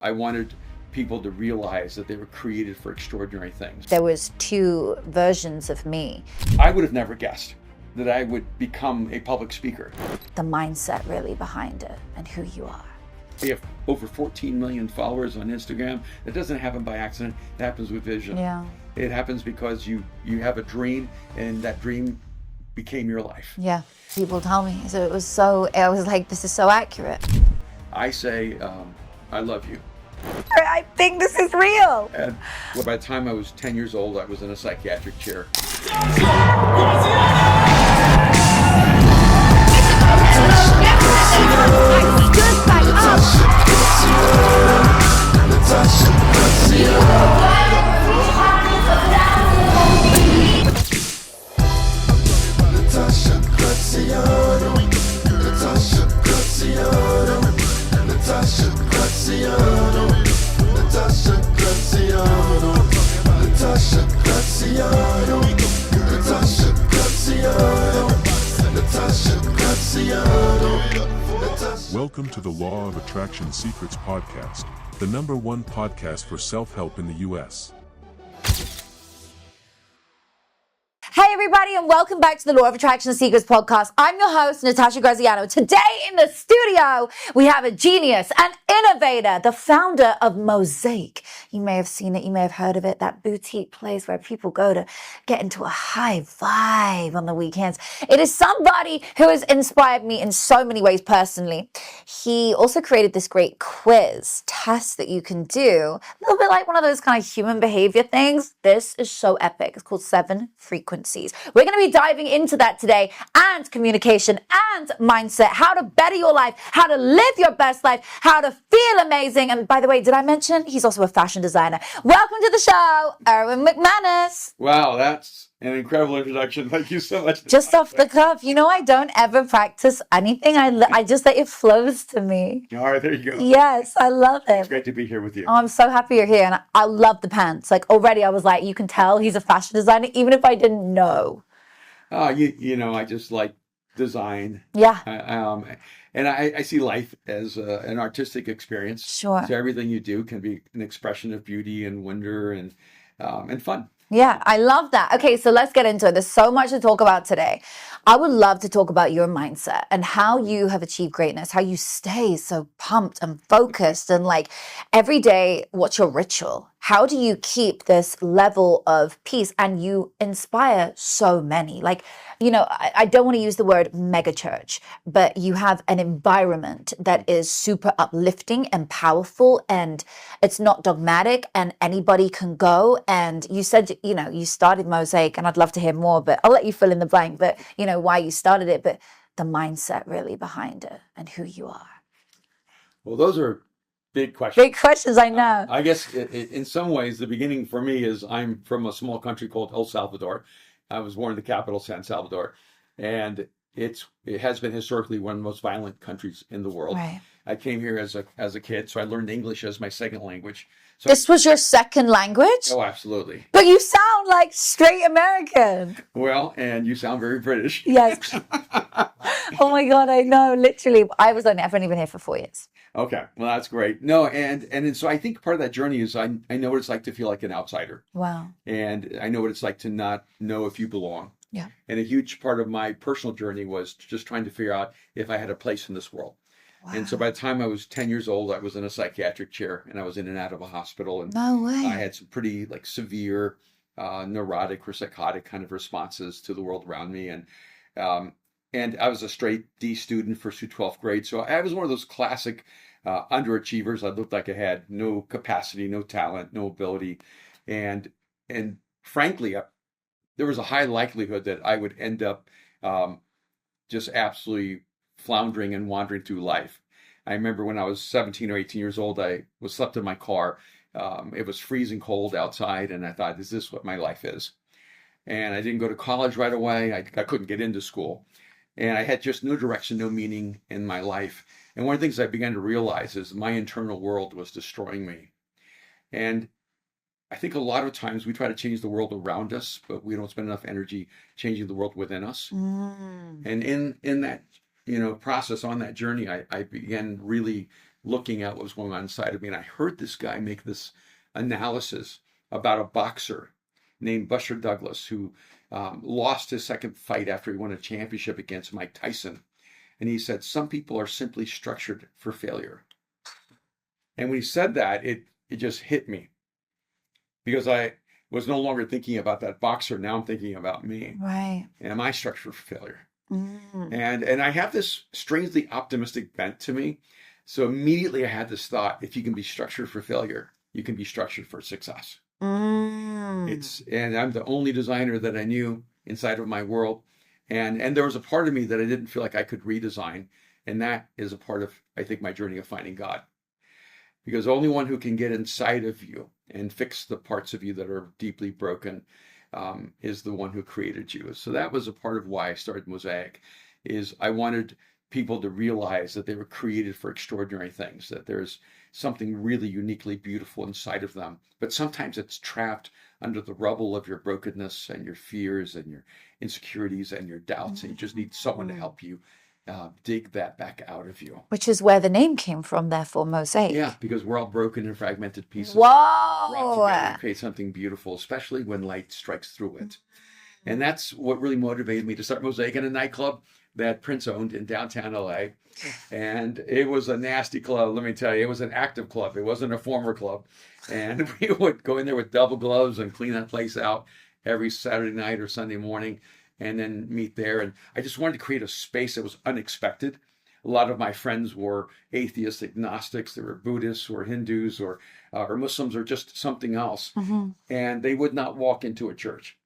I wanted people to realize that they were created for extraordinary things. There was two versions of me. I would have never guessed that I would become a public speaker. The mindset really behind it and who you are. We have over 14 million followers on Instagram. That doesn't happen by accident. It happens with vision. Yeah. It happens because you have a dream, and that dream became your life. Yeah. People tell me. So I was like, this is so accurate. I say, I love you. I think this is real. And by the time I was 10 years old, I was in a psychiatric chair. Natasha Graziano, Natasha Graziano, Natasha Graziano, Natasha Graziano, Natasha Graziano, Natasha Graziano, Natasha Graziano. Welcome to the Law of Attraction Secrets podcast, the #1 podcast for self-help in the U.S. Hey everybody, and welcome back to the Law of Attraction Secrets podcast. I'm your host, Natasha Graziano. Today in the studio, we have a genius, an innovator, the founder of Mosaic. You may have seen it, you may have heard of it, that boutique place where people go to get into a high vibe on the weekends. It is somebody who has inspired me in so many ways personally. He also created this great quiz test that you can do, a little bit like one of those kind of human behavior things. This is so epic. It's called 7 Frequencies. We're going to be diving into that today, and communication and mindset, how to better your life, how to live your best life, how to feel amazing. And by the way, did I mention he's also a fashion designer? Welcome to the show, Erwin McManus. Wow, that's an incredible introduction. Thank you so much. Just off the cuff. You know, I don't ever practice anything. I just let it flows to me. All right, there you go. Yes, I love it. It's great to be here with you. Oh, I'm so happy you're here. And I love the pants. Like already I was like, you can tell he's a fashion designer, even if I didn't know. You know, I just like design. Yeah. And I see life as an artistic experience. Sure. So everything you do can be an expression of beauty and wonder and fun. Yeah, I love that. Okay, so let's get into it. There's so much to talk about today. I would love to talk about your mindset and how you have achieved greatness, how you stay so pumped and focused, and like every day, what's your ritual? How do you keep this level of peace? And you inspire so many. Like, you know, I don't want to use the word mega church, but you have an environment that is super uplifting and powerful, and it's not dogmatic, and anybody can go. And you said, you know, you started Mosaic, and I'd love to hear more, but I'll let you fill in the blank, but you know, why you started it, but the mindset really behind it and who you are. Well, those are big questions. Big questions, I know. I guess in some ways, the beginning for me is I'm from a small country called El Salvador. I was born in the capital, San Salvador, and it has been historically one of the most violent countries in the world. Right. I came here as a kid, so I learned English as my second language. So This was your second language? Oh, absolutely. But you sound like straight American. Well, and you sound very British. Yes. Oh my God, I know. Literally, I've only been here for 4 years. Okay, well, that's great. No, and so I think part of that journey is I know what it's like to feel like an outsider. Wow. And I know what it's like to not know if you belong. Yeah. And a huge part of my personal journey was just trying to figure out if I had a place in this world. Wow. And so by the time I was 10 years old, I was in a psychiatric chair, and I was in and out of a hospital. And No way. I had some pretty like severe neurotic or psychotic kind of responses to the world around me. And I was a straight D student for through 12th grade. So I was one of those classic underachievers. I looked like I had no capacity, no talent, no ability. And frankly, there was a high likelihood that I would end up just absolutely floundering and wandering through life. I remember when I was 17 or 18 years old, I was slept in my car. It was freezing cold outside, and I thought, is this what my life is? And I didn't go to college right away. I couldn't get into school. And I had just no direction, no meaning in my life. And one of the things I began to realize is my internal world was destroying me. And I think a lot of times we try to change the world around us, but we don't spend enough energy changing the world within us. And in that process, on that journey, I began really looking at what was going on inside of me. And I heard this guy make this analysis about a boxer named Buster Douglas, who lost his second fight after he won a championship against Mike Tyson. And he said, some people are simply structured for failure. And when he said that, it just hit me, because I was no longer thinking about that boxer. Now I'm thinking about me. Right. Am I structured for failure? Mm. And I have this strangely optimistic bent to me. So immediately I had this thought: if you can be structured for failure, you can be structured for success. Mm. And I'm the only designer that I knew inside of my world. And there was a part of me that I didn't feel like I could redesign. And that is a part of, I think, my journey of finding God. Because the only one who can get inside of you and fix the parts of you that are deeply broken is the one who created you. So that was a part of why I started Mosaic, is I wanted people to realize that they were created for extraordinary things, that there's something really uniquely beautiful inside of them. But sometimes it's trapped under the rubble of your brokenness and your fears and your insecurities and your doubts. And you just need someone to help you dig that back out of you. Which is where the name came from, therefore, Mosaic. Yeah, because we're all broken and fragmented pieces. Whoa! Brought together to create something beautiful, especially when light strikes through it. And that's what really motivated me to start Mosaic in a nightclub that Prince owned in downtown LA. And it was a nasty club, let me tell you. It was an active club. It wasn't a former club. And we would go in there with double gloves and clean that place out every Saturday night or Sunday morning, and then meet there. And I just wanted to create a space that was unexpected. A lot of my friends were atheists, agnostics, they were Buddhists or Hindus or Muslims or just something else. Mm-hmm. And they would not walk into a church.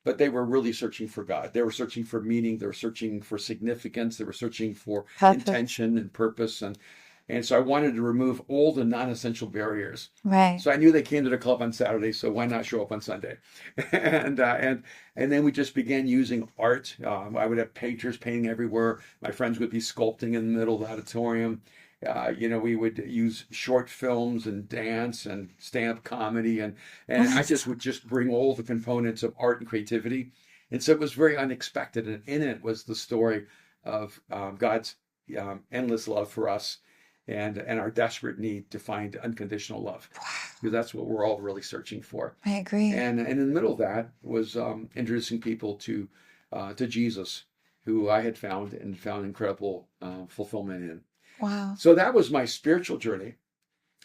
But they were really searching for God. They were searching for meaning. They were searching for significance. They were searching for intention and purpose. And so I wanted to remove all the non-essential barriers. Right. So I knew they came to the club on Saturday, so why not show up on Sunday? and then we just began using art. I would have painters painting everywhere. My friends would be sculpting in the middle of the auditorium. We would use short films and dance and stand-up comedy, and I just would just bring all the components of art and creativity. And so it was very unexpected, and in it was the story of God's endless love for us, and our desperate need to find unconditional love, because that's what we're all really searching for. I agree. And in the middle of that was introducing people to Jesus, who I had found incredible fulfillment in. Wow. So that was my spiritual journey.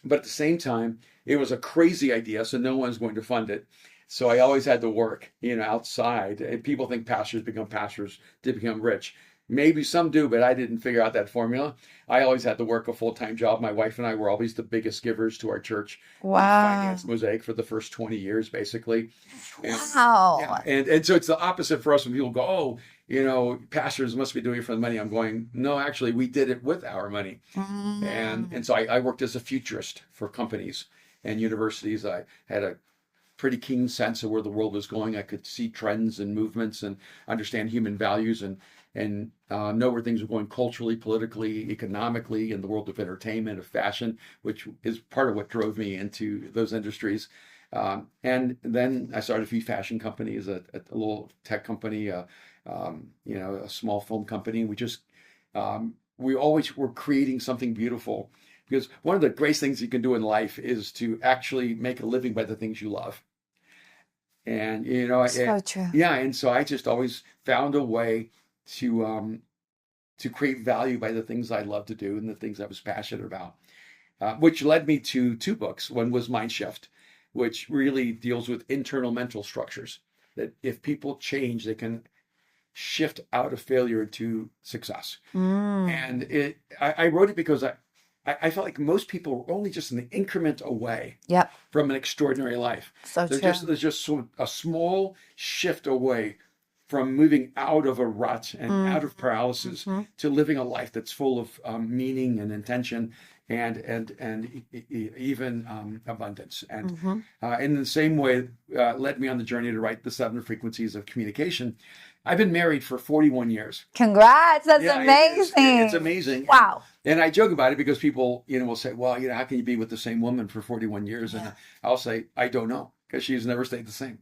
But at the same time, it was a crazy idea, so no one's going to fund it. So I always had to work, outside. And people think pastors become pastors to become rich. Maybe some do, but I didn't figure out that formula. I always had to work a full-time job. My wife and I were always the biggest givers to our church. Wow. We financed Mosaic for the first 20 years, basically. Wow. And so it's the opposite for us when people go, pastors must be doing it for the money. I'm going, no, actually, we did it with our money. Mm. And so I worked as a futurist for companies and universities. I had a pretty keen sense of where the world was going. I could see trends and movements and understand human values and know where things were going culturally, politically, economically, in the world of entertainment, of fashion, which is part of what drove me into those industries. And then I started a few fashion companies, a little tech company, a small film company. We always were creating something beautiful, because one of the greatest things you can do in life is to actually make a living by the things you love. And, So true. Yeah. And so I just always found a way to create value by the things I love to do and the things I was passionate about, which led me to two books. One was Mind Shift, which really deals with internal mental structures, that if people change, they can shift out of failure to success. Mm. And I wrote it because I felt like most people were only just an increment away Yep. from an extraordinary life. So true. There's just a small shift away from moving out of a rut and out of paralysis to living a life that's full of meaning and intention and even abundance. And in the same way, led me on the journey to write The 7 Frequencies of Communication. I've been married for 41 years. Congrats. That's Yeah, amazing. It's amazing. Wow. And I joke about it because people, will say, well, how can you be with the same woman for 41 years? And I'll say, I don't know, because she's never stayed the same.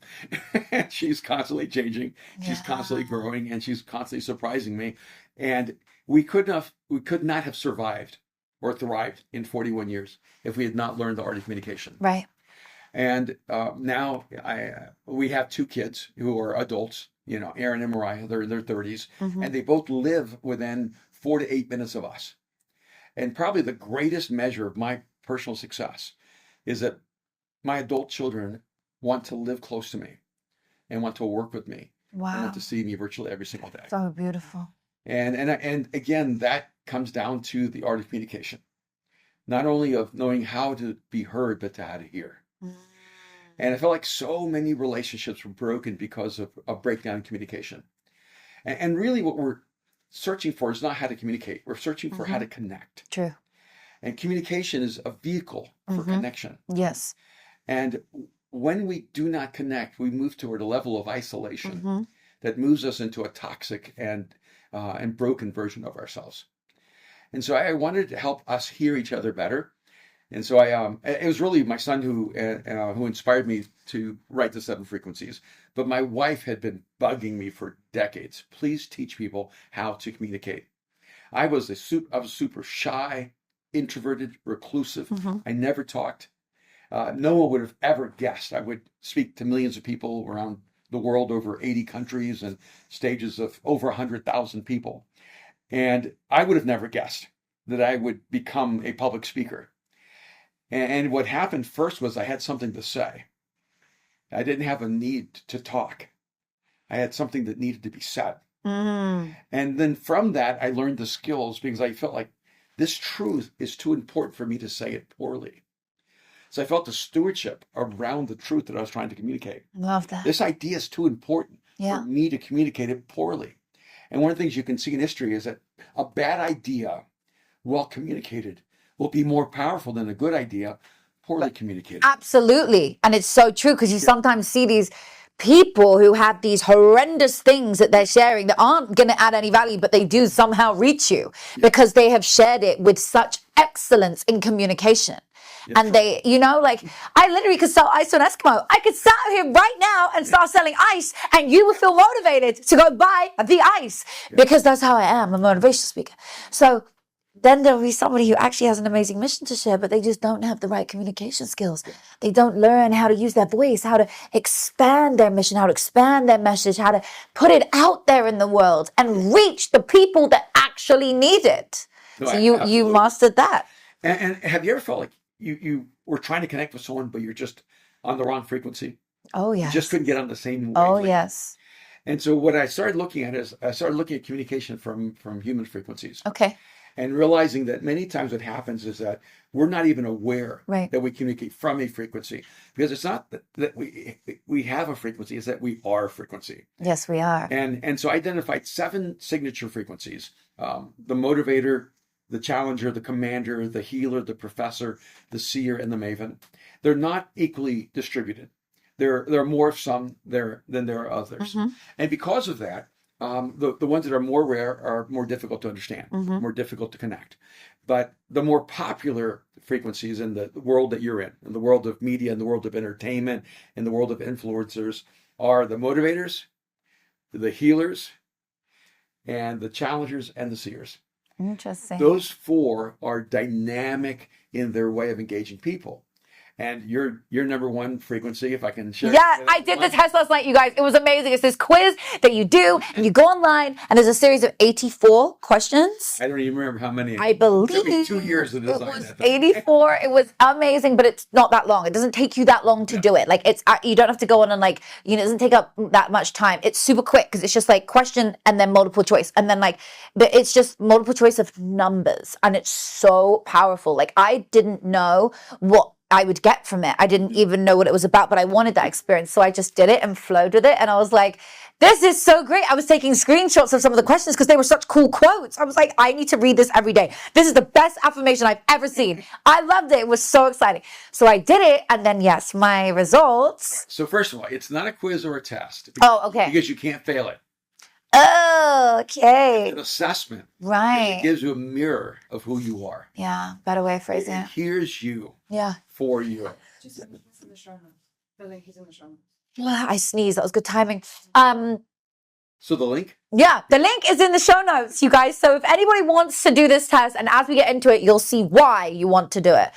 She's constantly changing. She's constantly growing, and she's constantly surprising me. And we could not have survived or thrived in 41 years if we had not learned the art of communication. Right. And now we have 2 kids who are adults, Aaron and Mariah, they're in their 30s, and they both live within 4 to 8 minutes of us. And probably the greatest measure of my personal success is that my adult children want to live close to me and want to work with me and Wow. want to see me virtually every single day. So beautiful. And again, that comes down to the art of communication, not only of knowing how to be heard, but to how to hear. And I felt like so many relationships were broken because of a breakdown in communication. And really what we're searching for is not how to communicate. We're searching for how to connect. True. And communication is a vehicle for connection. Yes. And when we do not connect, we move toward a level of isolation that moves us into a toxic and broken version of ourselves. And so I wanted to help us hear each other better. And so it was really my son who inspired me to write the 7 frequencies. But my wife had been bugging me for decades. Please teach people how to communicate. I was super shy, introverted, reclusive. I never talked. No one would have ever guessed I would speak to millions of people around the world, over 80 countries and stages of over 100,000 people. And I would have never guessed that I would become a public speaker. And what happened first was I had something to say. I didn't have a need to talk. I had something that needed to be said. And then from that, I learned the skills because I felt like this truth is too important for me to say it poorly. So I felt the stewardship around the truth that I was trying to communicate. Love that. This idea is too important Yeah. for me to communicate it poorly. And one of the things you can see in history is that a bad idea, well communicated, will be more powerful than a good idea, poorly communicated. Absolutely. And it's so true because you sometimes see these people who have these horrendous things that they're sharing that aren't going to add any value, but they do somehow reach you because they have shared it with such excellence in communication. And they, I literally could sell ice to an Eskimo. I could sit here right now and start selling ice and you would feel motivated to go buy the ice because that's how I am, a motivational speaker. So then there'll be somebody who actually has an amazing mission to share, but they just don't have the right communication skills. They don't learn how to use their voice, how to expand their mission, how to expand their message, how to put it out there in the world and reach the people that actually need it. No, So you mastered that. And have you ever felt like you were trying to connect with someone, but you're just on the wrong frequency? Oh, yes. You just couldn't get on the same wavelength. Oh, yes. And so what I started looking at is I started looking at communication from human frequencies. Okay. And realizing that many times what happens is that we're not even aware that we communicate from a frequency, because it's not that we have a frequency, it's that we are a frequency. Yes, we are. And so I identified 7 signature frequencies: the motivator, the challenger, the commander, the healer, the professor, the seer, and the maven. They're not equally distributed. There are more of some there than there are others. And because of that, the ones that are more rare are more difficult to understand, more difficult to connect. But the more popular frequencies in the world that you're in the world of media, in the world of entertainment, in the world of influencers, are the motivators, the healers, and the challengers and the seers. Interesting. Those 4 are dynamic in their way of engaging people. And your number 1 frequency, if I can share. Yeah, I did the test last night, you guys. It was amazing. It's this quiz that you do, and you go online, and there's a series of 84 questions. I don't even remember how many. I believe it took me 2 years to design it was that thing. 84. It was amazing, but it's not that long. It doesn't take you that long to do it. Like you don't have to go on and it doesn't take up that much time. It's super quick because it's just like question and then multiple choice, and then but it's just multiple choice of numbers, and it's so powerful. Like I didn't know what I would get from it. I didn't even know what it was about, but I wanted that experience. So I just did it and flowed with it. And I was like, this is so great. I was taking screenshots of some of the questions because they were such cool quotes. I was like, I need to read this every day. This is the best affirmation I've ever seen. I loved it. It was so exciting. So I did it. And then, yes, my results. So first of all, it's not a quiz or a test. Oh, okay. Because you can't fail it. Oh, okay. It's an assessment. Right. It gives you a mirror of who you are. Yeah. Better way of phrasing it. Here's you. Yeah. For you. Just in the show notes. The link is in the show notes. I sneezed. That was good timing. So the link? Yeah, the link is in the show notes, you guys. So if anybody wants to do this test, and as we get into it, you'll see why you want to do it.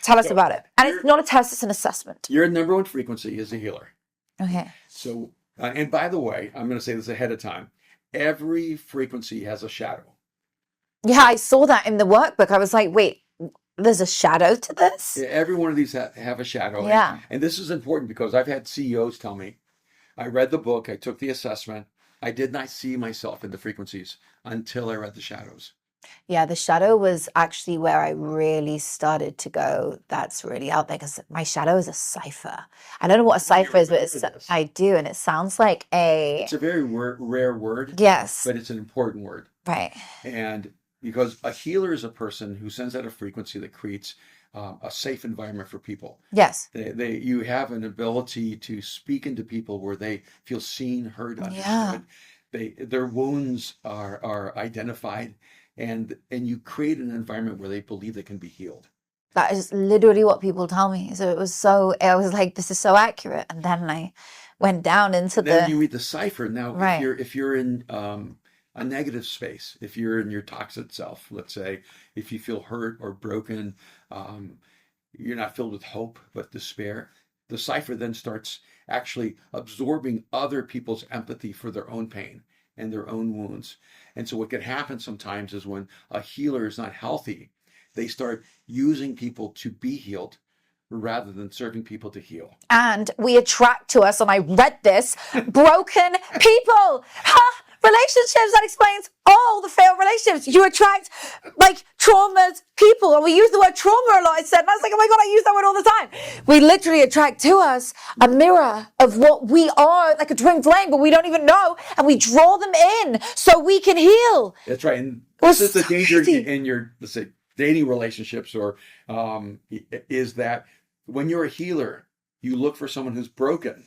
Tell us about it. And it's not a test, it's an assessment. Your number one frequency is a healer. Okay. So, and by the way, I'm going to say this ahead of time. Every frequency has a shadow. Yeah, I saw that in the workbook. I was like, wait, there's a shadow to this? Yeah, every one of these have a shadow. Yeah. And this is important because I've had CEOs tell me, I read the book, I took the assessment, I did not see myself in the frequencies until I read the shadows. Yeah, the shadow was actually where I really started to go, that's really out there, because my shadow is a cipher. I don't know what a cipher is, but I do, and it sounds like It's a very rare word. Yes. But it's an important word. Right. And because a healer is a person who sends out a frequency that creates a safe environment for people. Yes. You have an ability to speak into people where they feel seen, heard, understood. Yeah. Their wounds are identified, and you create an environment where they believe they can be healed. That is literally what people tell me. So I was like, this is so accurate. And then I went down into then you read the cipher. Now, right. if you're in a negative space, if you're in your toxic self, let's say, if you feel hurt or broken, you're not filled with hope, but despair, the cipher then starts actually absorbing other people's empathy for their own pain and their own wounds. And so what can happen sometimes is when a healer is not healthy, they start using people to be healed rather than serving people to heal. And we attract to us, and I read this, broken people. Relationships, that explains all the failed relationships. You attract like traumas, people, and we use the word trauma a lot. I said, and I was like, oh my God, I use that word all the time. We literally attract to us a mirror of what we are, like a twin flame, but we don't even know, and we draw them in so we can heal. That's right. And this is the danger in your, let's say, dating relationships, or is that when you're a healer, you look for someone who's broken,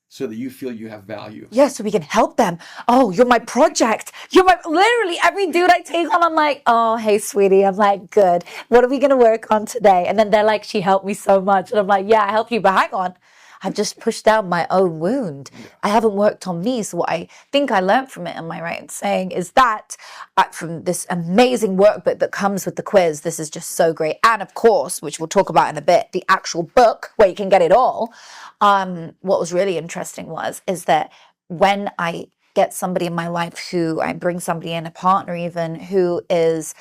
so that you feel you have value. Yeah, so we can help them. Oh, you're my project. Literally every dude I take on, I'm like, oh, hey, sweetie. I'm like, good. What are we going to work on today? And then they're like, she helped me so much. And I'm like, yeah, I helped you, but hang on. I've just pushed down my own wound. Yeah. I haven't worked on me. So what I think I learned from it, am I right in saying, is that from this amazing workbook that comes with the quiz, this is just so great. And of course, which we'll talk about in a bit, the actual book where you can get it all. What was really interesting is that when I get somebody in my life who I bring somebody in, a partner even, who is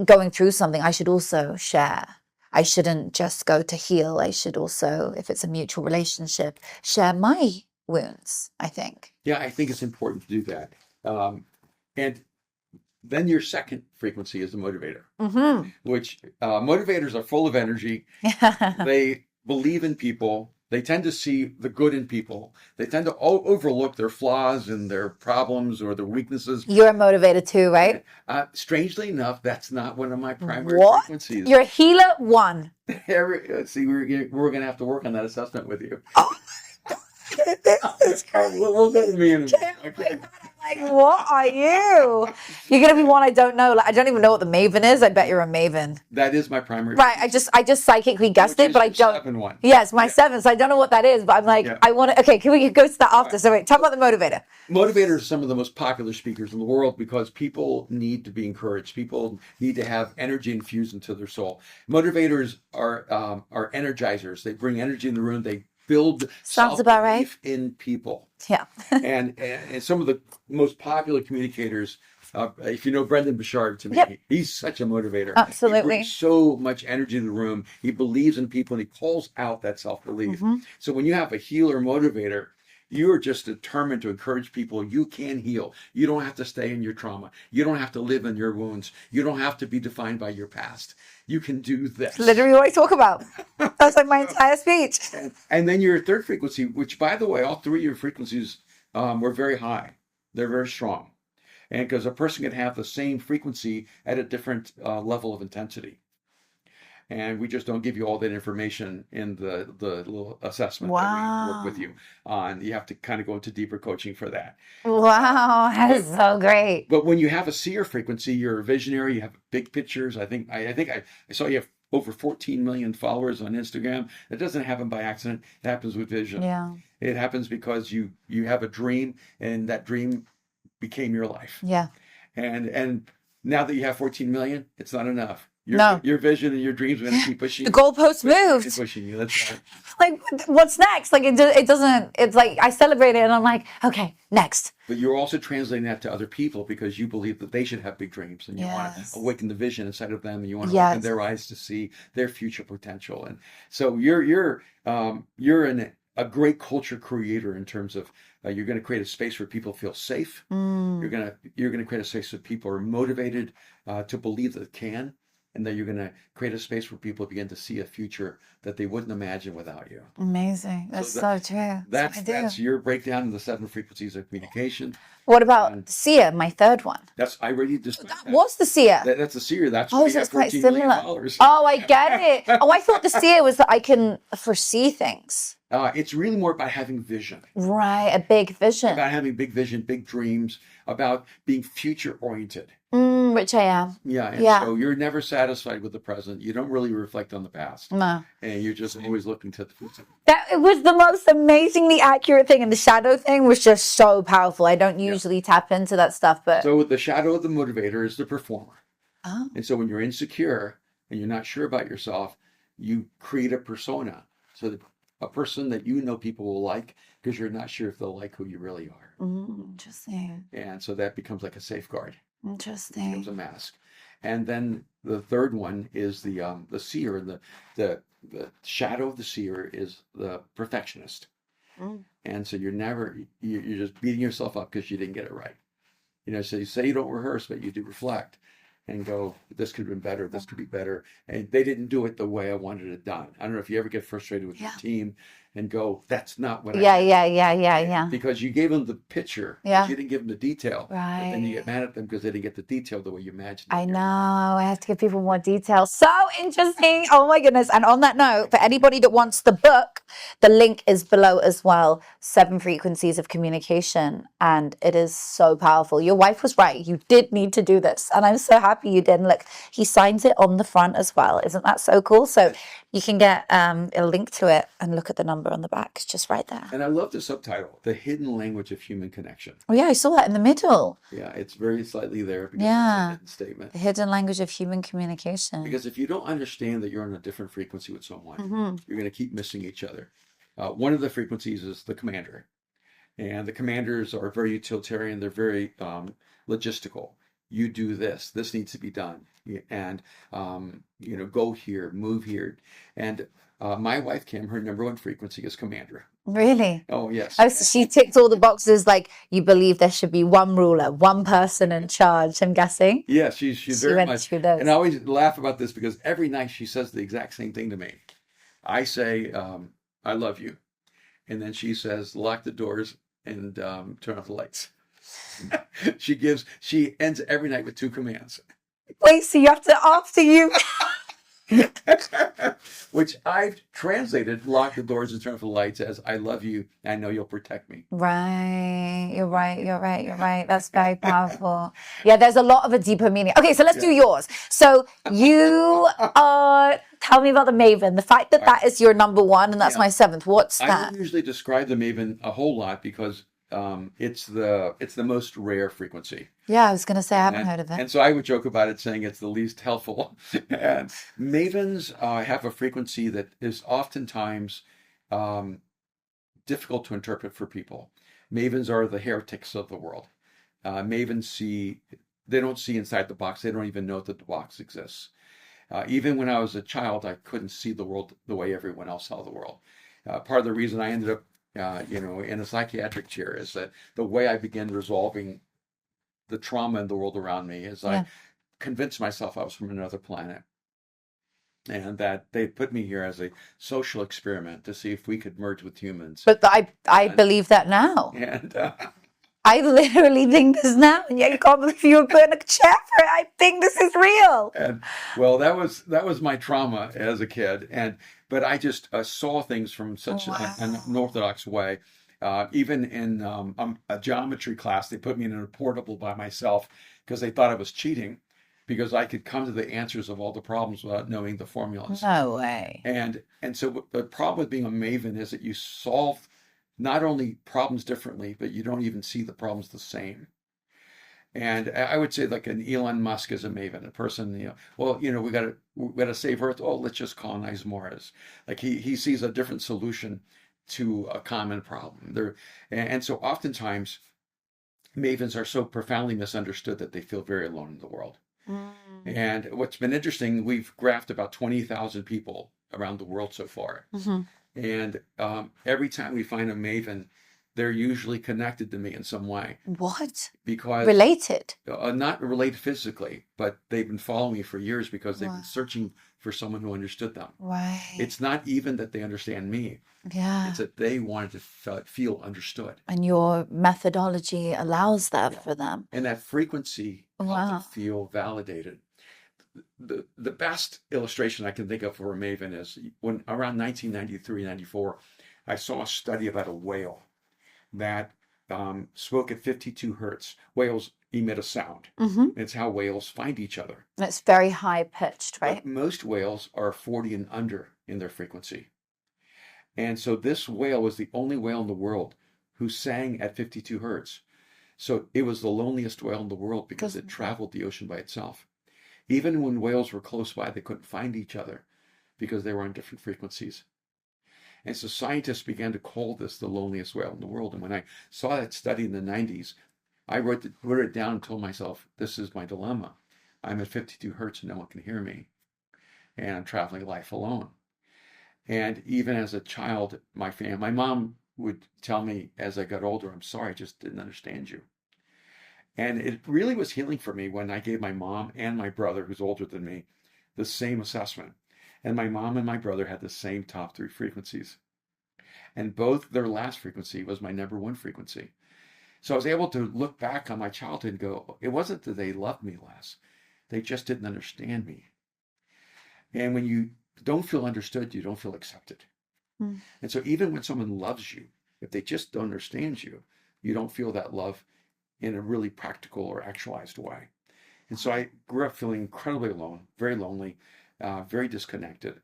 going through something, I should also share. I shouldn't just go to heal. I should also, if it's a mutual relationship, share my wounds, I think. Yeah, I think it's important to do that. And then your second frequency is the motivator, which motivators are full of energy. They believe in people. They tend to see the good in people. They tend to overlook their flaws and their problems or their weaknesses. You're a motivator too, right? Strangely enough, that's not one of my primary frequencies. You're a healer one. See, we're going to have to work on that assessment with you. Oh. We'll go with me in a minute. Okay. Like, what are you? You're gonna be one I don't know. Like, I don't even know what the Maven is. I bet you're a Maven. That is my primary. Right. I just psychically guessed it, but I don't. 7-1. Yes, my 7. So I don't know what that is, but I'm like, I want to. Okay, can we go to that after? Right. So wait, talk about the motivator. Motivators are some of the most popular speakers in the world because people need to be encouraged. People need to have energy infused into their soul. Motivators are energizers. They bring energy in the room. They build self-belief in people. Yeah. and some of the most popular communicators, if you know Brendan Bouchard, to me, he's such a motivator. Absolutely. He brings so much energy in the room. He believes in people and he calls out that self-belief. So when you have a healer motivator, you are just determined to encourage people. You can heal. You don't have to stay in your trauma. You don't have to live in your wounds. You don't have to be defined by your past. You can do this. Literally what I talk about. That's like my entire speech. And then your third frequency, which, by the way, all three of your frequencies were very high. They're very strong. And because a person can have the same frequency at a different level of intensity. And we just don't give you all that information in the little assessment that we work with you on. You have to kind of go into deeper coaching for that. Wow, that is so great. But when you have a seer frequency, you're a visionary. You have big pictures. I think I saw you have over 14 million followers on Instagram. That doesn't happen by accident. It happens with vision. Yeah. It happens because you have a dream, and that dream became your life. Yeah. And now that you have 14 million, it's not enough. No. Your vision and your dreams are going to keep pushing The you. goalpost moved. Pushing you. That's right. Like, what's next? Like, it doesn't, it's like, I celebrate it and I'm like, okay, next. But you're also translating that to other people because you believe that they should have big dreams, and you want Yes. to awaken the vision inside of them, and you want to Yes. open their eyes to see their future potential. And so you're a great culture creator in terms of you're going to create a space where people feel safe. You're going to create a space where people are motivated to believe that they can, and that you're going to create a space where people begin to see a future that they wouldn't imagine without you. Amazing. That's so true. That's your breakdown of the 7 frequencies of communication. What about seer, my third one? I already described that. What's the seer? That's the seer. That's Oh, why you so have it's quite 14 million similar. followers. Oh, I get it. Oh, I thought the seer was that I can foresee things. It's really more about having vision, Right, a big vision. about having big vision, big dreams, about being future oriented. Which I am. Yeah, and Yeah. so you're never satisfied with the present. You don't really reflect on the past, No. and you're just always looking to the future. That it was the most amazingly accurate thing, and the shadow thing was just so powerful. I don't usually tap into that stuff, but So the shadow of the motivator is the performer. oh, And so when you're insecure and you're not sure about yourself, you create a persona. So that a person that you know people will like because you're not sure if they'll like who you really are. interesting. And so that becomes like a safeguard. Interesting. Becomes a mask. And then the third one is the seer. The shadow of the seer is the perfectionist. And so you're just beating yourself up because you didn't get it right. So you say you don't rehearse, but you do reflect and go, this could have been better, this could be better. And they didn't do it the way I wanted it done. I don't know if you ever get frustrated with your team and go, that's not what I did. Yeah. Because you gave them the picture, Yeah. but you didn't give them the detail. But then you Right. get mad at them because they didn't get the detail the way you imagined it. I know. I have to give people more details. So interesting. Oh my goodness. And on that note, for anybody that wants the book, the link is below as well. 7 frequencies of communication. And it is so powerful. Your wife was right. You did need to do this. And I'm so happy you did. And look, he signs it on the front as well. Isn't that so cool? So you can get a link to it and look at the number on the back. It's just right there. And I love the subtitle, The Hidden Language of Human Connection. Oh yeah, I saw that in the middle. Yeah, it's very slightly there because Yeah. it's a hidden statement. The hidden language of human communication. Because if you don't understand that you're on a different frequency with someone, Mm-hmm. you're going to keep missing each other. One of the frequencies is the commander. And the commanders are very utilitarian. They're very logistical. You do this. This needs to be done. And, go here, move here. And my wife, Kim, her number 1 frequency is commander. Really? Oh, yes. Oh, so she ticked all the boxes. Like, you believe there should be one ruler, one person in charge, I'm guessing. Yeah, she's She very went much. through those. And I always laugh about this because every night she says the exact same thing to me. I say, I love you. And then she says, lock the doors and turn off the lights. She ends every night with 2 commands. Wait, so you have to, after you. Which I've translated, lock the doors and turn off the lights, as I love you. I know you'll protect me. Right. You're right. That's very powerful. Yeah, there's a lot of a deeper meaning. Okay, so let's do yours. So you tell me about the Maven. The fact that that is your number 1 and that's my 7th. What's I that? don't usually describe the Maven a whole lot because it's the most rare frequency. Yeah, I was going to say I haven't heard of it. And so I would joke about it saying it's the least helpful. And Mavens have a frequency that is oftentimes difficult to interpret for people. Mavens are the heretics of the world. Mavens they don't see inside the box. They don't even know that the box exists. Even when I was a child, I couldn't see the world the way everyone else saw the world. Part of the reason I ended up in a psychiatric chair is that the way I began resolving the trauma in the world around me is I convinced myself I was from another planet, and that they put me here as a social experiment to see if we could merge with humans. But I believe that now. And I literally think this now, and yet you can't believe you were put in a chair for it. I think this is real. And well, that was my trauma as a kid, but I just saw things from such an unorthodox way. Even in a geometry class, they put me in a portable by myself because they thought I was cheating. because I could come to the answers of all the problems without knowing the formulas. No way. And so the problem with being a maven is that you solve not only problems differently, but you don't even see the problems the same. And I would say like an Elon Musk is a maven, a person, well, we gotta save Earth. Oh, let's just colonize Mars. Like he sees a different solution to a common problem. And so oftentimes mavens are so profoundly misunderstood that they feel very alone in the world. And what's been interesting, we've graphed about 20,000 people around the world so far. And every time we find a maven, they're usually connected to me in some way. What? Because Related? not related physically, but they've been following me for years because they've Wow. been searching for someone who understood them. Right. It's not even that they understand me. Yeah. It's that they wanted to feel understood. And your methodology allows that for them. And that frequency helped Wow. them feel validated. The best illustration I can think of for a maven is when around 1993, 94, I saw a study about a whale that spoke at 52 hertz. Whales emit a sound. It's how whales find each other. It's very high pitched, right? But most whales are 40 and under in their frequency. And so this whale was the only whale in the world who sang at 52 hertz. So it was the loneliest whale in the world because it traveled the ocean by itself. Even when whales were close by, they couldn't find each other because they were on different frequencies. And so scientists began to call this the loneliest whale in the world. And when I saw that study in the 90s, I wrote it down and told myself, this is my dilemma. I'm at 52 hertz and no one can hear me. And I'm traveling life alone. And even as a child, my mom would tell me as I got older, I'm sorry, I just didn't understand you. And it really was healing for me when I gave my mom and my brother, who's older than me, the same assessment. And my mom and my brother had the same top 3 frequencies. And both their last frequency was my number 1 frequency. So I was able to look back on my childhood and go, it wasn't that they loved me less. They just didn't understand me. And when you don't feel understood, you don't feel accepted. And so even when someone loves you, if they just don't understand you, you don't feel that love in a really practical or actualized way. And so I grew up feeling incredibly alone, very lonely, very disconnected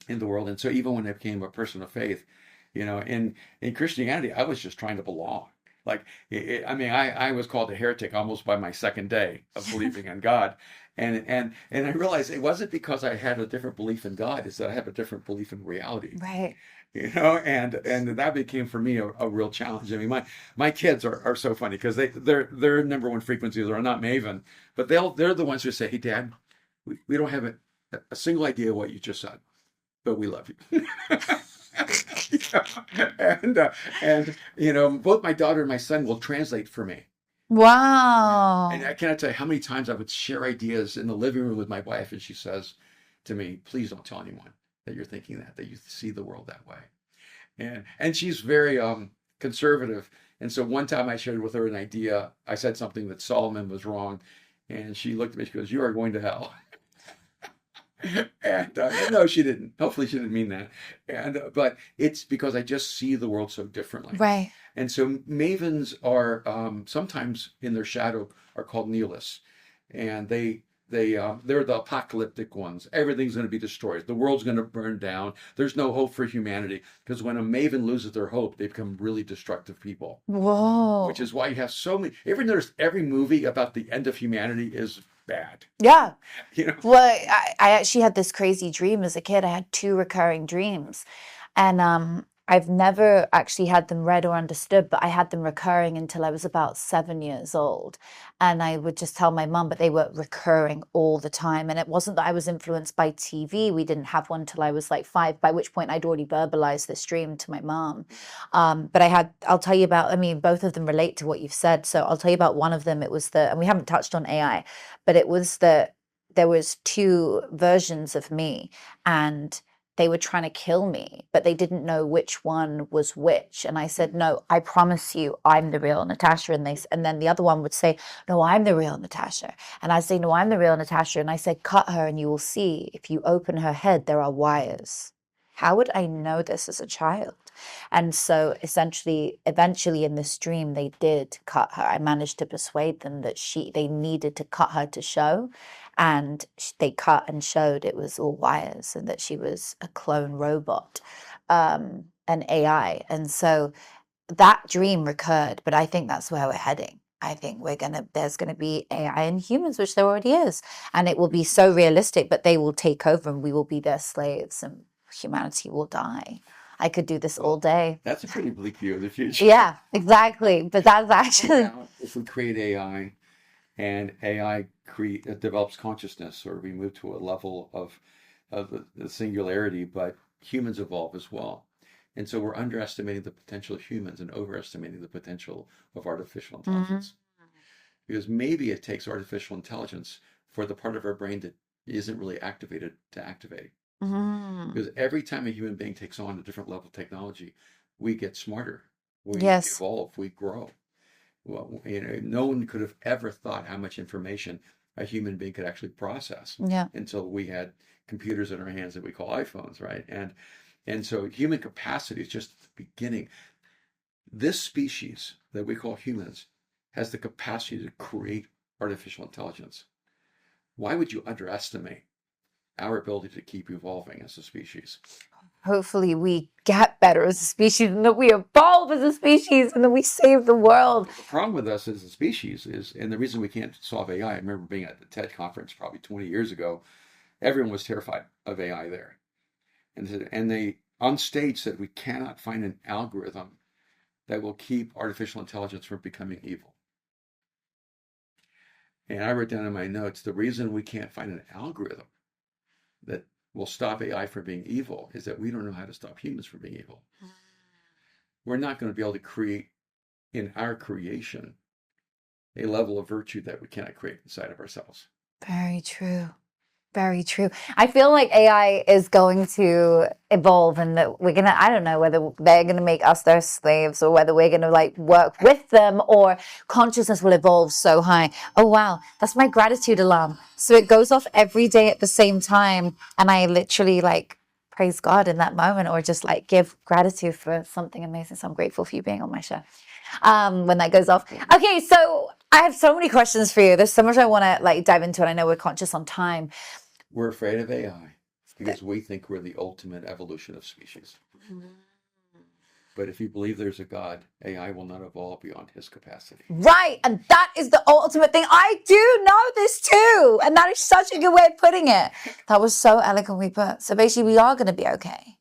in the world. And so even when I became a person of faith, in Christianity, I was just trying to belong. Like, I was called a heretic almost by my second day of believing in God. And I realized it wasn't because I had a different belief in God, it's that I have a different belief in reality. Right. And that became for me a real challenge. I mean, my kids are so funny because their number 1 frequencies are not Maven, but they're the ones who say, hey, Dad, we don't have a single idea what you just said, but we love you. And both my daughter and my son will translate for me. Wow. And I cannot tell you how many times I would share ideas in the living room with my wife, and she says to me, please don't tell anyone that you're thinking that you see the world that way. And she's very conservative. And so one time I shared with her an idea. I said something that Solomon was wrong, and she looked at me, she goes, you are going to hell. And no, she didn't. Hopefully she didn't mean that. But it's because I just see the world so differently. Right. And so mavens are sometimes in their shadow are called nihilists, and they're the apocalyptic ones. Everything's going to be destroyed. The world's going to burn down. There's no hope for humanity, because when a maven loses their hope, they become really destructive people. Whoa. Which is why you have so many. Ever notice every movie about the end of humanity is bad? Yeah. Well, I actually had this crazy dream as a kid. I had 2 recurring dreams, and I've never actually had them read or understood, but I had them recurring until I was about 7 years old. And I would just tell my mum, but they were recurring all the time. And it wasn't that I was influenced by TV. We didn't have one till I was like 5, by which point I'd already verbalized this dream to my mom. But I'll tell you about, both of them relate to what you've said. So I'll tell you about one of them. It was and we haven't touched on AI, but it was there was 2 versions of me, and they were trying to kill me, but they didn't know which one was which. And I said, no, I promise you, I'm the real Natasha. And then the other one would say, no, I'm the real Natasha. And I'd say, no, I'm the real Natasha. And I said, cut her and you will see, if you open her head, there are wires. How would I know this as a child? And so eventually in this dream, they did cut her. I managed to persuade them that they needed to cut her to show. And they cut and showed it was all wires and that she was a clone robot, an AI. And so that dream recurred, but I think that's where we're heading. I think there's gonna be AI in humans, which there already is, and it will be so realistic, but they will take over and we will be their slaves and humanity will die. I could do this all day. That's a pretty bleak view of the future. Yeah, exactly. But that's actually Now, if we create AI and AI develops consciousness, or we move to a level of the singularity, but humans evolve as well. And so we're underestimating the potential of humans and overestimating the potential of artificial intelligence. Because maybe it takes artificial intelligence for the part of our brain that isn't really activated to activate. Because every time a human being takes on a different level of technology, we get smarter, we evolve, we grow. Well, no one could have ever thought how much information a human being could actually process until we had computers in our hands that we call iPhones, right? And so human capacity is just the beginning. This species that we call humans has the capacity to create artificial intelligence. Why would you underestimate our ability to keep evolving as a species? Hopefully we get better as a species and that we evolve as a species and that we save the world. The problem with us as a species is, and the reason we can't solve AI, I remember being at the TED conference probably 20 years ago, everyone was terrified of AI there. And they on stage said we cannot find an algorithm that will keep artificial intelligence from becoming evil. And I wrote down in my notes, the reason we can't find an algorithm that will stop AI from being evil is that we don't know how to stop humans from being evil. We're not going to be able to create in our creation a level of virtue that we cannot create inside of ourselves. Very true. Very true. I feel like AI is going to evolve and that I don't know whether they're going to make us their slaves or whether we're going to like work with them, or consciousness will evolve so high. Oh, wow. That's my gratitude alarm. So it goes off every day at the same time. And I literally like praise God in that moment, or just like give gratitude for something amazing. So I'm grateful for you being on my show. When that goes off. Okay. So I have so many questions for you. There's so much I want to like dive into, and I know we're conscious on time. We're afraid of AI because we think we're the ultimate evolution of species. But if you believe there's a God, AI will not evolve beyond his capacity. Right. And that is the ultimate thing. I do know this too. And that is such a good way of putting it. That was so eloquently put. So basically we are going to be okay.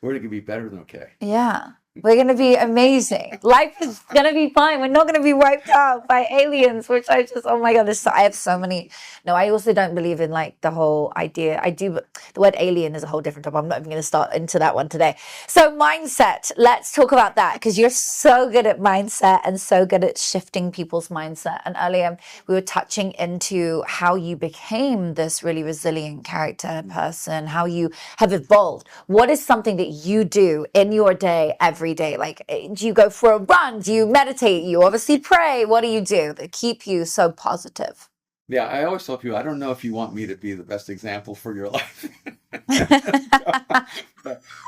We're going to be better than okay. Yeah. We're going to be amazing. Life is going to be fine. We're not going to be wiped out by aliens, which oh my God, I have so many. No, I also don't believe in like the whole idea. I do, but the word alien is a whole different topic. I'm not even going to start into that one today. So mindset, let's talk about that, because you're so good at mindset and so good at shifting people's mindset. And earlier we were touching into how you became this really resilient character person, how you have evolved. What is something that you do in your day every day? Like, do you go for a run? Do you meditate? You obviously pray. What do you do that keep you so positive? Yeah, I always tell people, I don't know if you want me to be the best example for your life.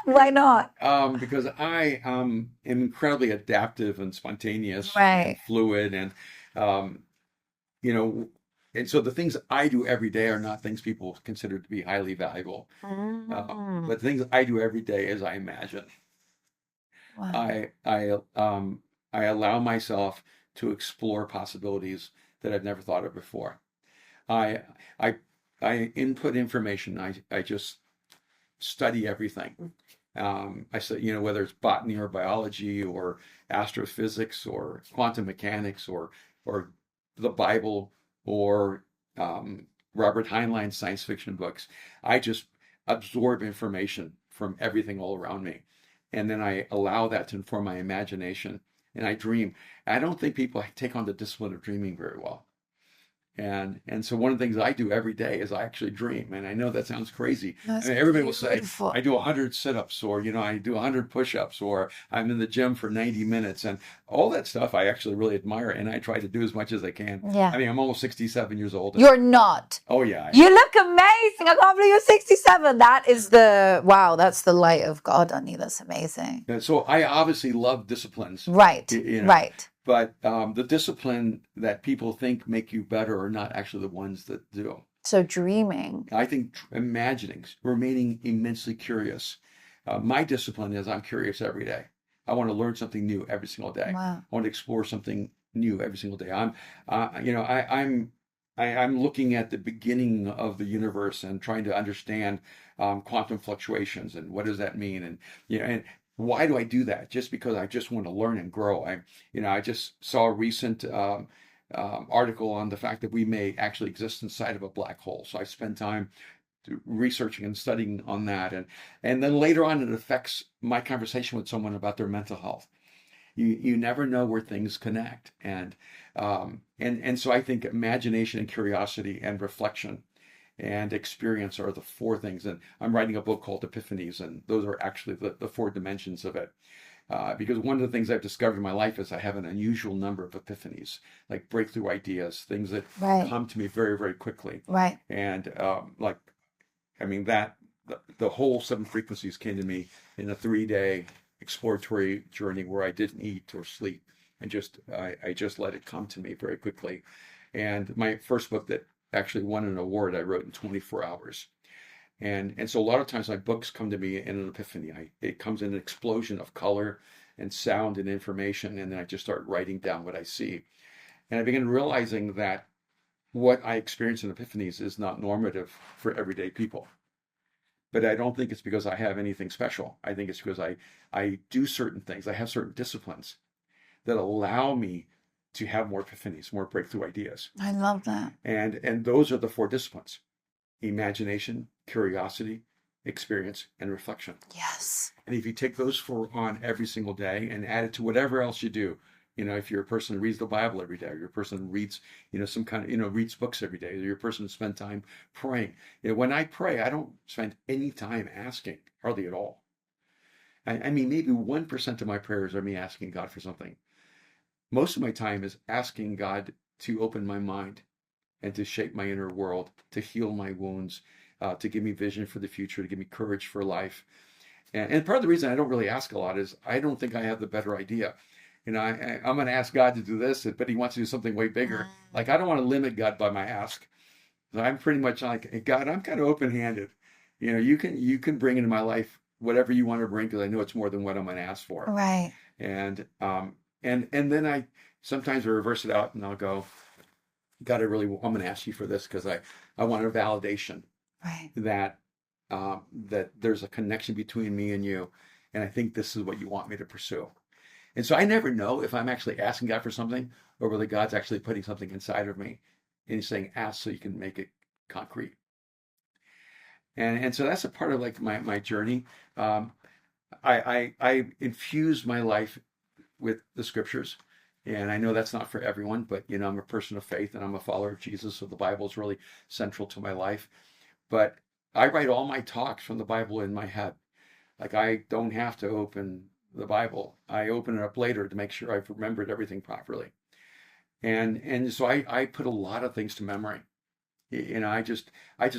Why not? Because I am incredibly adaptive and spontaneous, right, and fluid, and and so the things I do every day are not things people consider to be highly valuable. But the things I do every day is I imagine. Wow. I allow myself to explore possibilities that I've never thought of before. I input information. I just study everything. I say, whether it's botany or biology or astrophysics or quantum mechanics or the Bible or Robert Heinlein's science fiction books. I just absorb information from everything all around me. And then I allow that to inform my imagination, and I dream. I don't think people take on the discipline of dreaming very well. And so one of the things I do every day is I actually dream. And I know that sounds crazy. That's I mean, everybody will say, beautiful. I do 100 sit-ups, or, I do 100 push-ups, or I'm in the gym for 90 minutes. And all that stuff I actually really admire, and I try to do as much as I can. Yeah. I mean, I'm almost 67 years old. You're not. Oh, yeah. You look amazing. I can't believe you're 67. That is that's the light of God on you. That's amazing. And so I obviously love disciplines. Right, You know, right. But the discipline that people think make you better are not actually the ones that do. So dreaming. I think imagining, remaining immensely curious. My discipline is I'm curious every day. I want to learn something new every single day. Wow. I want to explore something new every single day. I'm looking at the beginning of the universe and trying to understand quantum fluctuations and what does that mean, and why do I do that? Just because I just want to learn and grow. I just saw a recent article on the fact that we may actually exist inside of a black hole. So I spend time researching and studying on that, and then later on it affects my conversation with someone about their mental health. You never know where things connect, and so I think imagination and curiosity and reflection and experience are the four things. And I'm writing a book called Epiphanies, and those are actually the four dimensions of it. Because one of the things I've discovered in my life is I have an unusual number of epiphanies, like breakthrough ideas, things that come to me very, very quickly. Right. And the whole seven frequencies came to me in a 3-day exploratory journey where I didn't eat or sleep, and I just let it come to me very quickly. And my first book that actually won an award I wrote in 24 hours. And so a lot of times my books come to me in an epiphany. It comes in an explosion of color and sound and information, and then I just start writing down what I see. And I begin realizing that what I experience in epiphanies is not normative for everyday people. But I don't think it's because I have anything special. I think it's because I do certain things. I have certain disciplines that allow me to have more epiphanies, more breakthrough ideas. I love that. And those are the four disciplines: imagination, curiosity, experience, and reflection. Yes. And if you take those four on every single day and add it to whatever else you do, if you're a person who reads the Bible every day, or you're a person who reads, some kind of, reads books every day, or you're a person who spends time praying. When I pray, I don't spend any time asking, hardly at all. I mean, maybe 1% of my prayers are me asking God for something. Most of my time is asking God to open my mind and to shape my inner world, to heal my wounds, to give me vision for the future, to give me courage for life. And part of the reason I don't really ask a lot is I don't think I have the better idea. I'm going to ask God to do this, but he wants to do something way bigger. Like, I don't want to limit God by my ask. So I'm pretty much like, hey, God, I'm kind of open-handed. You can bring into my life whatever you want to bring, because I know it's more than what I'm going to ask for. Right. And then I sometimes reverse it out, and I'll go, God, I'm going to ask you for this because I want a validation. Right. That there's a connection between me and you, and I think this is what you want me to pursue. And so I never know if I'm actually asking God for something, or whether God's actually putting something inside of me and he's saying, ask so you can make it concrete. And so that's a part of like my journey. I infuse my life with the scriptures. And I know that's not for everyone, but I'm a person of faith and I'm a follower of Jesus. So the Bible is really central to my life. But I write all my talks from the Bible in my head. Like, I don't have to open the Bible. I open it up later to make sure I've remembered everything properly. And so I put a lot of things to memory. I just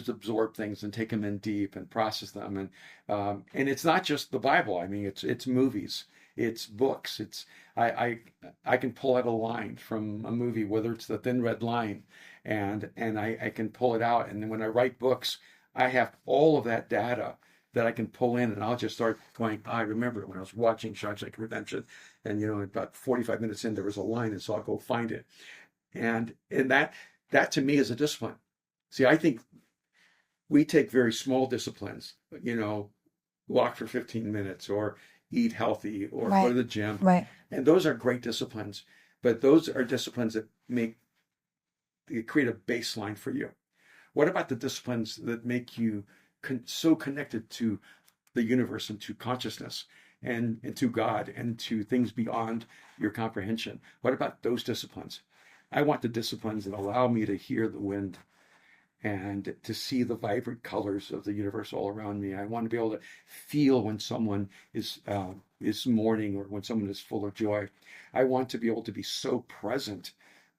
absorb things and take them in deep and process them. And it's not just the Bible. I mean, it's movies, it's books. I can pull out a line from a movie, whether it's The Thin Red Line, and I can pull it out. And then when I write books, I have all of that data that I can pull in, and I'll just start going, I remember when I was watching Shawshank Redemption, and about 45 minutes in, there was a line, and so I'll go find it. And that to me is a discipline. See, I think we take very small disciplines, walk for 15 minutes, or eat healthy, or go to the gym. Right. And those are great disciplines, but those are disciplines that create a baseline for you. What about the disciplines that make you so connected to the universe and to consciousness and to God and to things beyond your comprehension? What about those disciplines? I want the disciplines that allow me to hear the wind and to see the vibrant colors of the universe all around me. I want to be able to feel when someone is mourning or when someone is full of joy. I want to be able to be so present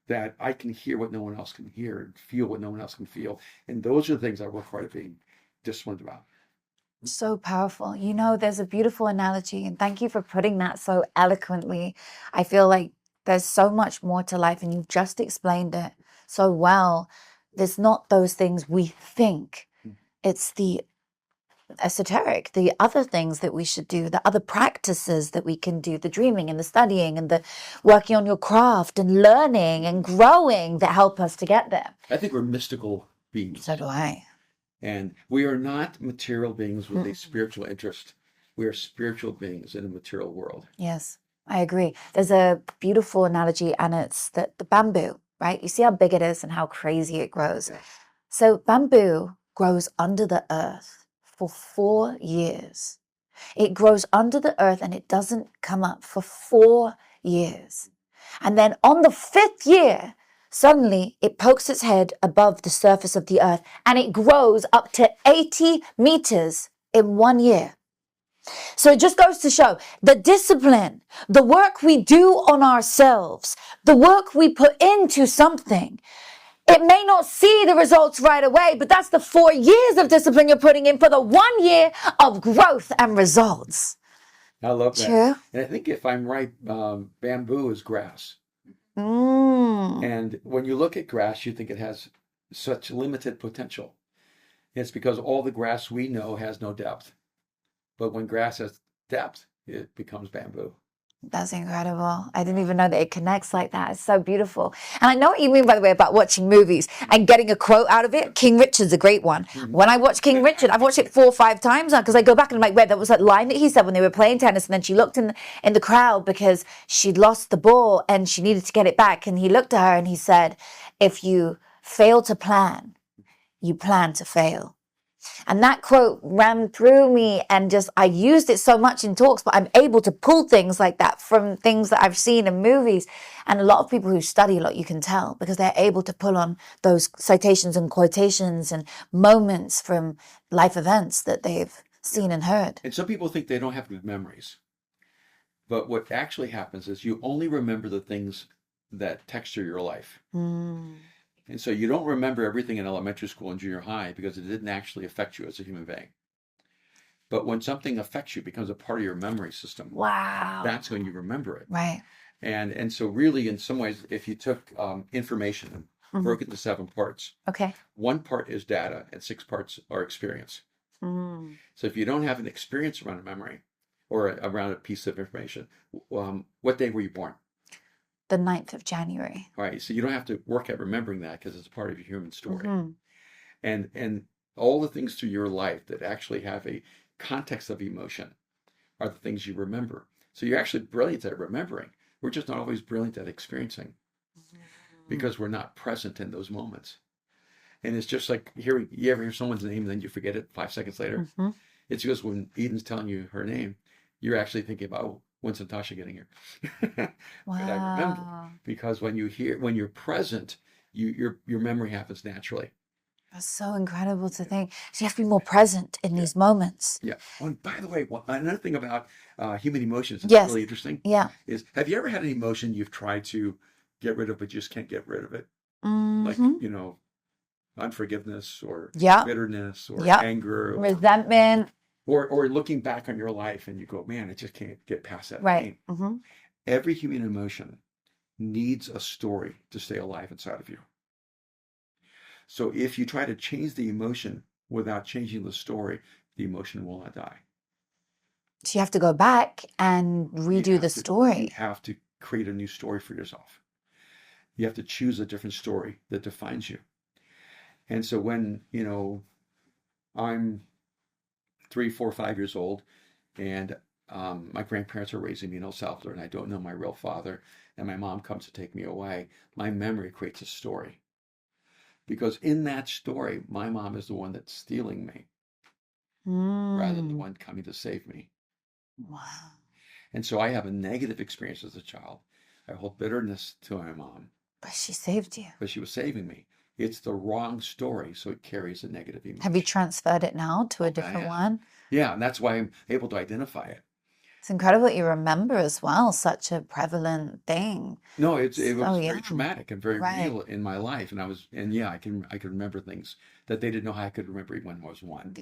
that I can hear what no one else can hear and feel what no one else can feel. And those are the things I work hard at being disciplined about. So powerful. You know, there's a beautiful analogy, and thank you for putting that so eloquently. I feel like there's so much more to life, and you've just explained it so well. There's not those things we think, it's the esoteric, the other things that we should do, the other practices that we can do, the dreaming and the studying and the working on your craft and learning and growing that help us to get there. I think we're mystical beings. So do I. And we are not material beings with a spiritual interest. We are spiritual beings in a material world. Yes, I agree. There's a beautiful analogy, and it's that the bamboo, right? You see how big it is and how crazy it grows. Yeah. So bamboo grows under the earth for 4 years. It grows under the earth and it doesn't come up for 4 years. And then on the 5th year, suddenly it pokes its head above the surface of the earth and it grows up to 80 meters in 1 year. So it just goes to show the discipline, the work we do on ourselves, the work we put into something. It may not see the results right away, but that's the 4 years of discipline you're putting in for the 1 year of growth and results. I love that. True. And I think if I'm right, bamboo is grass. Mm. And when you look at grass, you think it has such limited potential. It's because all the grass we know has no depth. But when grass has depth, it becomes bamboo. That's incredible. I didn't even know that it connects like that. It's so beautiful. And I know what you mean, by the way, about watching movies and getting a quote out of it. King Richard's a great one. When I watch King Richard, I've watched it 4 or 5 times now because I go back and I'm like, wait, that was that line that he said when they were playing tennis. And then she looked in the crowd because she'd lost the ball and she needed to get it back. And he looked at her and he said, if you fail to plan, you plan to fail. And that quote ran through me, and just I used it so much in talks, but I'm able to pull things like that from things that I've seen in movies. And a lot of people who study a lot, you can tell, because they're able to pull on those citations and quotations and moments from life events that they've seen and heard. And some people think they don't have good memories. But what actually happens is you only remember the things that texture your life. And so you don't remember everything in elementary school and junior high because it didn't actually affect you as a human being. But when something affects you, becomes a part of your memory system, Wow. that's when you remember it. Right. And so really, in some ways, if you took information and broke it into 7 parts, Okay. 1 part is data and 6 parts are experience. So if you don't have an experience around a memory or around a piece of information, what day were you born? The 9th of January. Right. So you don't have to work at remembering that because it's part of your human story. And all the things through your life that actually have a context of emotion are the things you remember. So you're actually brilliant at remembering. We're just not always brilliant at experiencing because we're not present in those moments. And it's just like you ever hear someone's name and then you forget it 5 seconds later. It's because when Eden's telling you her name, you're actually thinking about, oh, when's Natasha getting here? Wow. But I remember because when you're present, your memory happens naturally. That's so incredible to think. So you have to be more present in these moments. Yeah. Oh, and by the way, another thing about human emotions that's really interesting is, have you ever had an emotion you've tried to get rid of but just can't get rid of it? Like, unforgiveness or bitterness or anger. Or, resentment. Or looking back on your life and you go, man, I just can't get past that pain. Every human emotion needs a story to stay alive inside of you. So if you try to change the emotion without changing the story, the emotion will not die. So you have to go back and redo the story. You have to create a new story for yourself. You have to choose a different story that defines you. And so when, I'm 3, 4, 5 years old, and my grandparents are raising me in El Salvador, and I don't know my real father, and my mom comes to take me away, my memory creates a story. Because in that story, my mom is the one that's stealing me, rather than the one coming to save me. Wow. And so I have a negative experience as a child. I hold bitterness to my mom. But she saved you. but she was saving me. It's the wrong story, so it carries a negative emotion. Have you transferred it now to a different one? Yeah, and that's why I'm able to identify it. It's incredible that you remember as well such a prevalent thing. No, it was So very traumatic and very Right. real in my life, and yeah, I can remember things that they didn't know how I could remember even when I was one.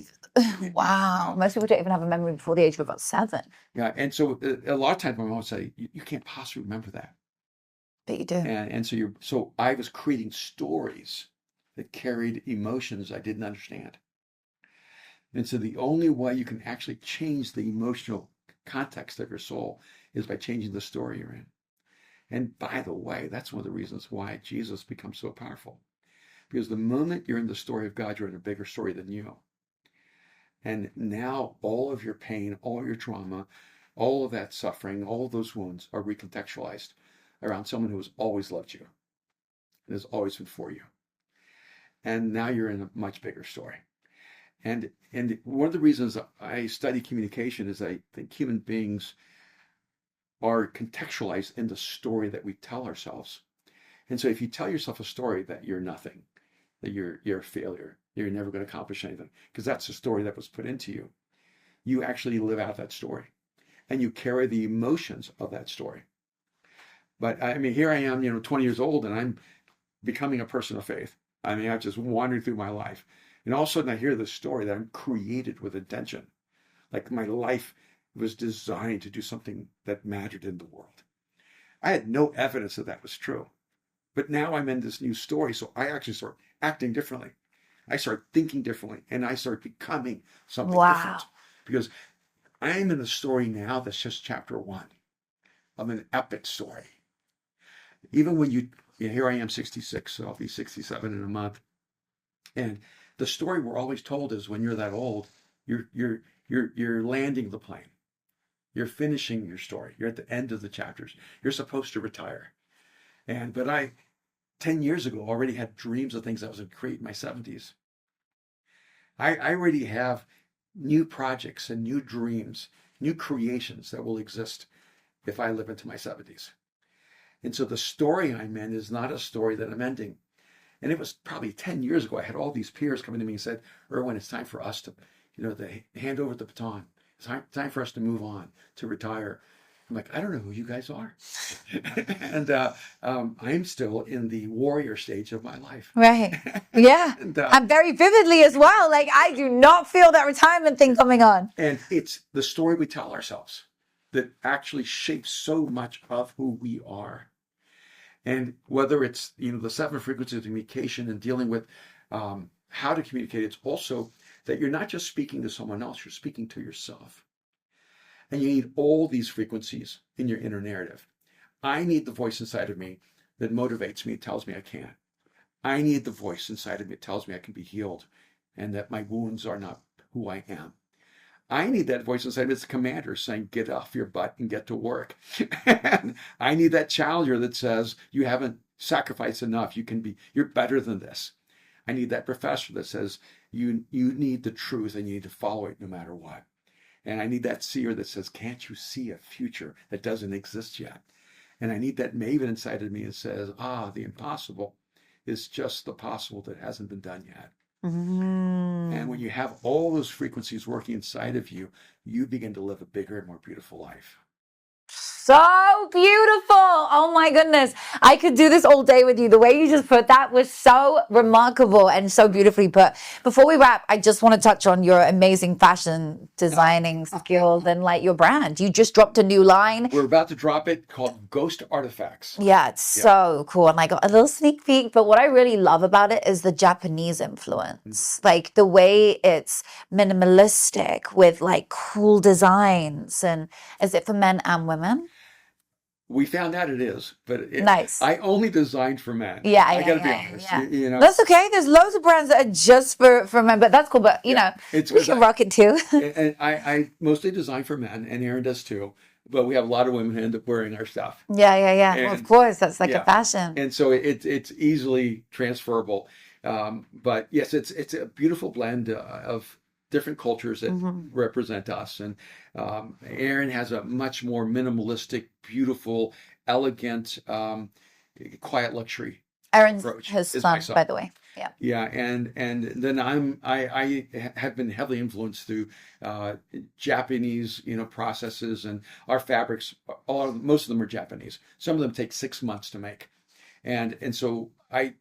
Wow. Most people don't even have a memory before the age of about 7, Yeah, and so a lot of times my mom would say, you can't possibly remember that. but you do. And so I was creating stories that carried emotions I didn't understand. And so the only way you can actually change the emotional context of your soul is by changing the story you're in. And by the way, that's one of the reasons why Jesus becomes so powerful. Because the moment you're in the story of God, you're in a bigger story than you. And now all of your pain, all your trauma, all of that suffering, all of those wounds are recontextualized around someone who has always loved you and has always been for you. And now you're in a much bigger story. And one of the reasons I study communication is I think human beings are contextualized in the story that we tell ourselves. And so if you tell yourself a story that you're nothing, that you're a failure, you're never going to accomplish anything, because that's the story that was put into you, you actually live out that story and you carry the emotions of that story. But I mean, here I am, 20 years old, and I'm becoming a person of faith. I mean, I've just wandered through my life. And all of a sudden I hear this story that I'm created with intention. Like my life was designed to do something that mattered in the world. I had no evidence that was true. But now I'm in this new story, so I actually start acting differently. I start thinking differently, and I start becoming something different. Because I'm in a story now that's just chapter 1 of an epic story. Even when here I am 66, so I'll be 67 in a month. And the story we're always told is when you're that old, you're landing the plane. You're finishing your story. You're at the end of the chapters. You're supposed to retire. But I, 10 years ago, already had dreams of things I was going to create in my 70s. I already have new projects and new dreams, new creations that will exist if I live into my 70s. And so the story I'm in is not a story that I'm ending. And it was probably 10 years ago, I had all these peers coming to me and said, Erwin, it's time for us to, hand over the baton. It's time for us to move on, to retire. I'm like, I don't know who you guys are. And I'm still in the warrior stage of my life. Right. Yeah. And very vividly as well. Like, I do not feel that retirement thing coming on. And it's the story we tell ourselves that actually shapes so much of who we are. And whether it's, the 7 frequencies of communication and dealing with how to communicate, it's also that you're not just speaking to someone else, you're speaking to yourself. And you need all these frequencies in your inner narrative. I need the voice inside of me that motivates me, tells me I can. I need the voice inside of me that tells me I can be healed and that my wounds are not who I am. I need that voice inside of me that's a commander saying, get off your butt and get to work. And I need that challenger that says, you haven't sacrificed enough. You're better than this. I need that professor that says, you need the truth and you need to follow it no matter what. And I need that seer that says, can't you see a future that doesn't exist yet? And I need that maven inside of me that says, the impossible is just the possible that hasn't been done yet. Mm. And when you have all those frequencies working inside of you, you begin to live a bigger and more beautiful life. So beautiful. Oh my goodness. I could do this all day with you. The way you just put that was so remarkable and so beautifully put. Before we wrap, I just want to touch on your amazing fashion designing skills and your brand. You just dropped a new line. We're about to drop it called Ghost Artifacts. Yeah, it's so cool. And I got a little sneak peek, but what I really love about it is the Japanese influence. Like the way it's minimalistic with cool designs. And is it for men and women? We found out it is, but nice. I only designed for men. Yeah, I got to be honest. Yeah. That's okay. There's loads of brands that are just for men, but that's cool. But we should rock it too. And I mostly design for men, and Erin does too. But we have a lot of women who end up wearing our stuff. Yeah. And, well, of course, that's a fashion. And so it's easily transferable. But yes, it's a beautiful blend of different cultures that represent us. And Erin has a much more minimalistic, beautiful, elegant quiet luxury Aaron's approach his is son, myself. by the way. Yeah. Yeah, and then I have been heavily influenced through Japanese, processes, and our fabrics. Most of them are Japanese. Some of them take 6 months to make, and so I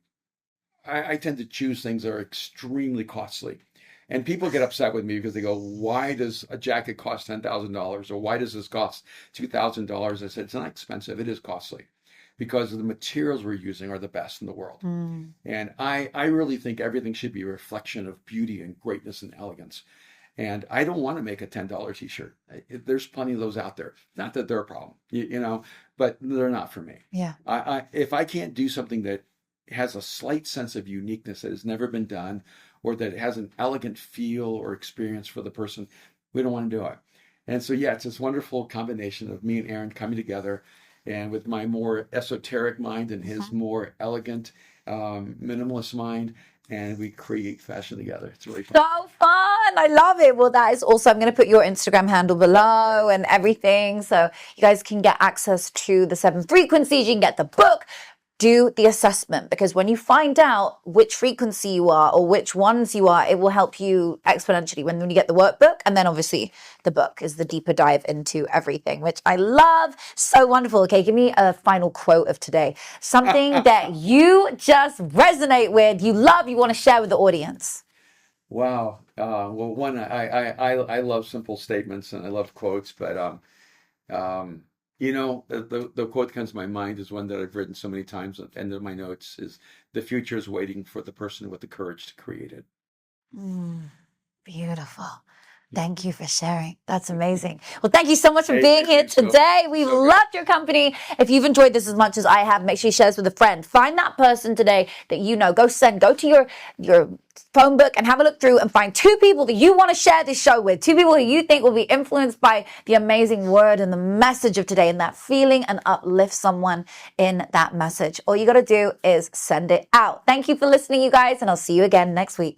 tend to choose things that are extremely costly. And people get upset with me because they go, "Why does a jacket cost $10,000, or why does this cost $2,000?" I said, "It's not expensive. It is costly, because the materials we're using are the best in the world." And I really think everything should be a reflection of beauty and greatness and elegance. And I don't want to make a $10 t-shirt. There's plenty of those out there. Not that they're a problem, but they're not for me. Yeah. If I can't do something that has a slight sense of uniqueness that has never been done, or that it has an elegant feel or experience for the person, we don't want to do it. And so, yeah, it's this wonderful combination of me and Aaron coming together, and with my more esoteric mind and his more elegant, minimalist mind, and we create fashion together. It's really fun. So fun. I love it. Well, that is also, I'm going to put your Instagram handle below and everything. So you guys can get access to the 7 frequencies. You can get the book. Do the assessment, because when you find out which frequency you are or which ones you are, it will help you exponentially when you get the workbook. And then obviously the book is the deeper dive into everything, which I love. So wonderful. Okay, give me a final quote of today. Something that you just resonate with, you love, you want to share with the audience. Wow. Well, one, I love simple statements and I love quotes, but the quote that comes to my mind is one that I've written so many times at the end of my notes: is "The future is waiting for the person with the courage to create it." Beautiful. Thank you for sharing. That's amazing. Well, thank you so much for being thank here you so- today. We've so good. loved your company. If you've enjoyed this as much as I have, make sure you share this with a friend. Find that person today that you know. Go to your phone book and have a look through and find 2 people that you want to share this show with. 2 people who you think will be influenced by the amazing word and the message of today, and that feeling, and uplift someone in that message. All you got to do is send it out. Thank you for listening, you guys, and I'll see you again next week.